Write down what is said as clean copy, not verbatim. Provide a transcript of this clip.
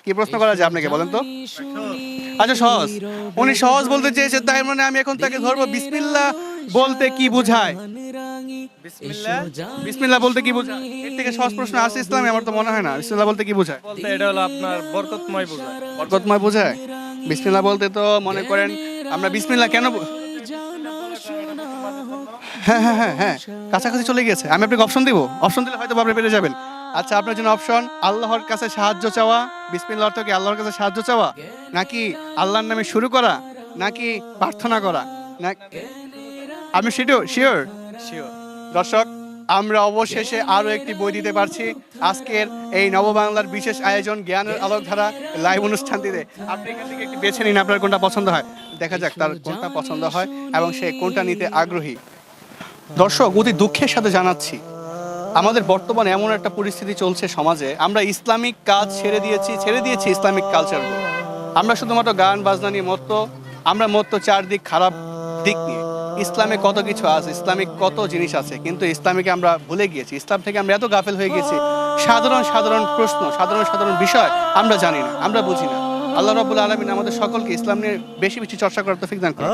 কি প্রশ্ন করা যায় আপনাকে বলেন তো? আচ্ছা সহজ, উনি সহজ বলতে চেয়েছে, তাই মানে আমি এখন তাকে ধরবো। বিসমিল্লাহ বলতে কি বোঝায়? বিসমিল্লাহ বিসমিল্লাহ বলতে কি বোঝায়? এর থেকে সহজ প্রশ্ন আছে ইসলামে? আমার তো মনে হয় না। বিসমিল্লাহ বলতে কি বোঝায়? বলতে এটা হলো আপনার বরকতময় বোঝায়। বরকতময় বোঝায়। বিসমিল্লাহ বলতে তো মনে করেন আমরা বিসমিল্লাহ কেন হ্যাঁ হ্যাঁ হ্যাঁ হ্যাঁ, কাছাকাছি চলে গিয়েছে। আমি আপনাকে অপশন দিব, অপশন দিলে হয়তো আপনি পেরে যাবেন। আচ্ছা, আপনার জন্য অপশন: আল্লাহর কাছে সাহায্য চাওয়া। বিসমিল্লাহ অর্থ কি আল্লাহর কাছে সাহায্য চাওয়া, নাকি আল্লাহর নামে শুরু করা, নাকি প্রার্থনা করা, না? আমি শিওর শিওর শিওর। দর্শক, আমরা অবশেষে আরো একটি বই দিতে পারছি আজকের এই নববাংলার বিশেষ আয়োজন জ্ঞানের আলোকধারা লাইভ অনুষ্ঠানটিতে। আপনি এখান থেকে একটি বেছে নিন, আপনার কোনটা পছন্দ হয়। দেখা যাক তার কোনটা পছন্দ হয় এবং সে কোনটা নিতে আগ্রহী। দর্শক, অতি দুঃখের সাথে জানাচ্ছি, আমাদের বর্তমানে এমন একটা পরিস্থিতি চলছে সমাজে, আমরা ইসলামিক কাজ ছেড়ে দিয়েছি ইসলামিক কালচারগুলো। আমরা শুধুমাত্র গান বাজনা নিয়ে মত্ত, আমরা মত্ত চারদিক খারাপ দিক নিয়ে। ইসলামে কত কিছু আছে, ইসলামিক কত জিনিস আছে, কিন্তু ইসলামীকে আমরা ভুলে গিয়েছি। ইসলাম থেকে আমরা এত গাফেল হয়ে গেছি, সাধারণ সাধারণ প্রশ্ন, সাধারণ সাধারণ বিষয় আমরা জানি না, আমরা বুঝি না। আল্লাহ রাব্বুল আলামিন আমাদের সকলকে ইসলাম নিয়ে বেশি বেশি চর্চা করার তৌফিক দান করুন।